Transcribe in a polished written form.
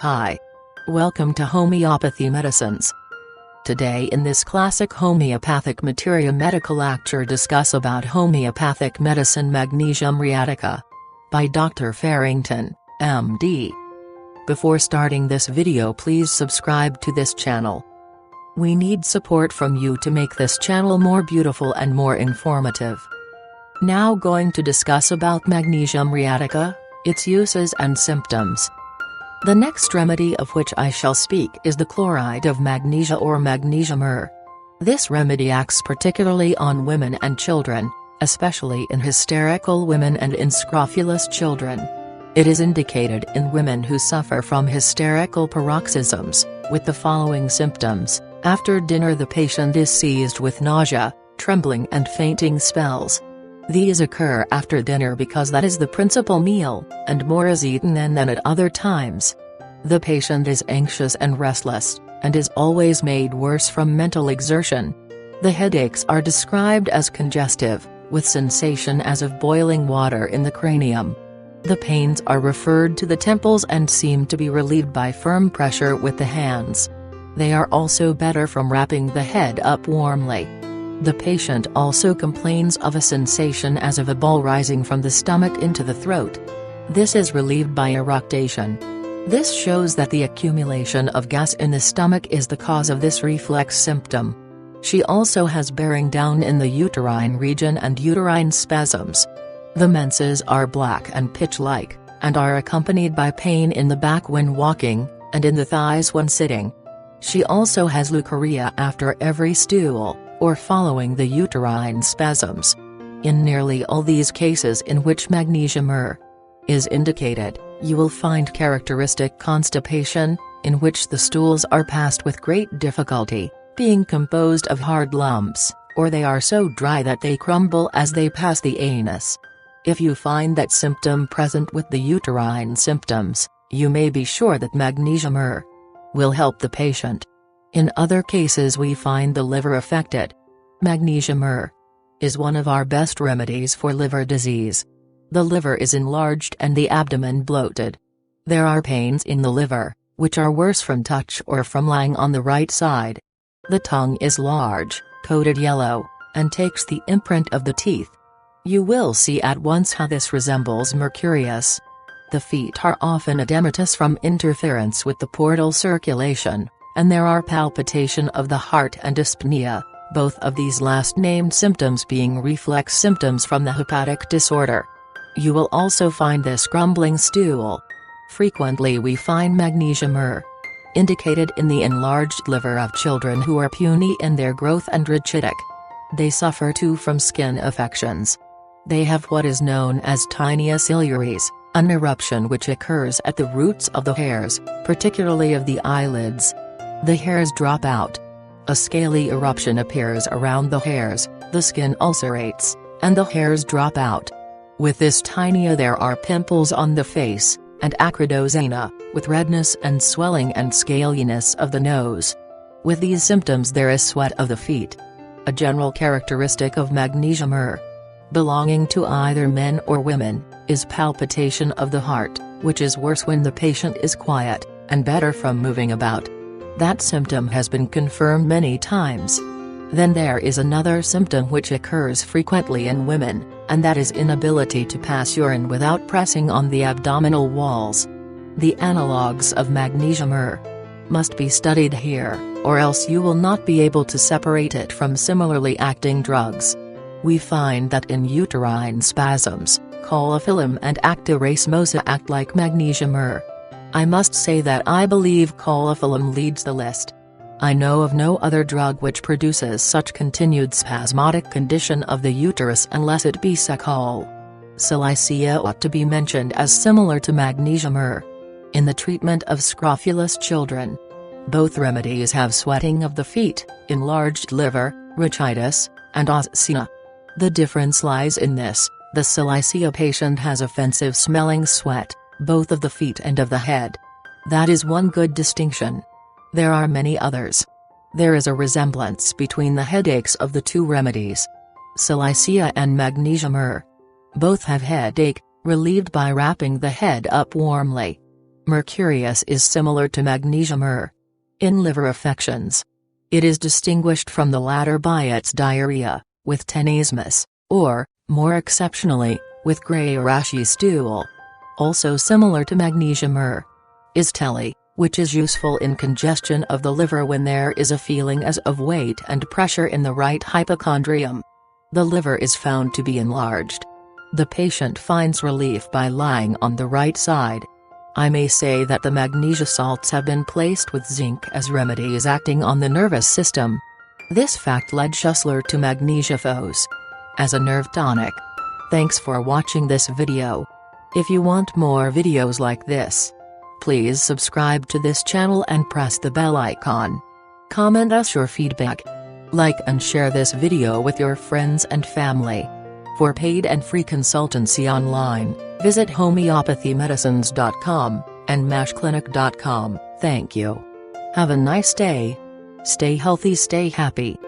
Hi. Welcome to Homeopathy Medicines. Today in this classic Homeopathic Materia Medica lecture discuss about homeopathic medicine Magnesia muriatica by Dr. Farrington, MD. Before starting this video, please subscribe to this channel. We need support from you to make this channel more beautiful and more informative. Now going to discuss about Magnesia muriatica, its uses and symptoms. The next remedy of which I shall speak is the chloride of magnesia or magnesia mur. This remedy acts particularly on women and children, especially in hysterical women and in scrofulous children. It is indicated in women who suffer from hysterical paroxysms, with the following symptoms. After dinner the patient is seized with nausea, trembling and fainting spells. These occur after dinner because that is the principal meal, and more is eaten than at other times. The patient is anxious and restless, and is always made worse from mental exertion. The headaches are described as congestive, with sensation as of boiling water in the cranium. The pains are referred to the temples and seem to be relieved by firm pressure with the hands. They are also better from wrapping the head up warmly. The patient also complains of a sensation as of a ball rising from the stomach into the throat. This is relieved by eructation. This shows that the accumulation of gas in the stomach is the cause of this reflex symptom. She also has bearing down in the uterine region and uterine spasms. The menses are black and pitch-like, and are accompanied by pain in the back when walking, and in the thighs when sitting. She also has leukorrhea after every stool, or following the uterine spasms. In nearly all these cases in which magnesia mur is indicated, you will find characteristic constipation, in which the stools are passed with great difficulty, being composed of hard lumps, or they are so dry that they crumble as they pass the anus. If you find that symptom present with the uterine symptoms, you may be sure that magnesia mur will help the patient. In other cases we find the liver affected. Magnesia mur is one of our best remedies for liver disease. The liver is enlarged and the abdomen bloated. There are pains in the liver, which are worse from touch or from lying on the right side. The tongue is large, coated yellow, and takes the imprint of the teeth. You will see at once how this resembles mercurius. The feet are often edematous from interference with the portal circulation, and there are palpitation of the heart and dyspnea, both of these last named symptoms being reflex symptoms from the hepatic disorder. You will also find this grumbling stool. Frequently we find magnesia mur indicated in the enlarged liver of children who are puny in their growth and rachitic. They suffer too from skin affections. They have what is known as tinea ciliaris, an eruption which occurs at the roots of the hairs, particularly of the eyelids. The hairs drop out. A scaly eruption appears around the hairs, the skin ulcerates, and the hairs drop out. With this tinea there are pimples on the face, and acridosana, with redness and swelling and scaliness of the nose. With these symptoms there is sweat of the feet. A general characteristic of magnesia mur, belonging to either men or women, is palpitation of the heart, which is worse when the patient is quiet, and better from moving about. That symptom has been confirmed many times. Then there is another symptom which occurs frequently in women, and that is inability to pass urine without pressing on the abdominal walls. The analogues of magnesia mur must be studied here, or else you will not be able to separate it from similarly acting drugs. We find that in uterine spasms, caulifilum and actorasmosa act like magnesia mur. I must say that I believe caulifilum leads the list. I know of no other drug which produces such continued spasmodic condition of the uterus unless it be Secol. Silicea ought to be mentioned as similar to magnesia mur in the treatment of scrofulous children. Both remedies have sweating of the feet, enlarged liver, rachitis, and oscina. The difference lies in this: the silicea patient has offensive smelling sweat, both of the feet and of the head. That is one good distinction. There are many others. There is a resemblance between the headaches of the two remedies. Silicea and magnesia mur both have headache, relieved by wrapping the head up warmly. Mercurius is similar to magnesia mur. In liver affections, it is distinguished from the latter by its diarrhea, with tenesmus, or, more exceptionally, with grey or ashy stool. Also similar to magnesia mur is telly, which is useful in congestion of the liver when there is a feeling as of weight and pressure in the right hypochondrium. The liver is found to be enlarged. The patient finds relief by lying on the right side. I may say that the magnesia salts have been placed with zinc as remedies acting on the nervous system. This fact led Schussler to magnesia phos as a nerve tonic. Thanks for watching this video. If you want more videos like this, please subscribe to this channel and press the bell icon. Comment us your feedback. Like and share this video with your friends and family. For paid and free consultancy online, visit homeopathymedicines.com and mashclinic.com. Thank you. Have a nice day. Stay healthy, stay happy.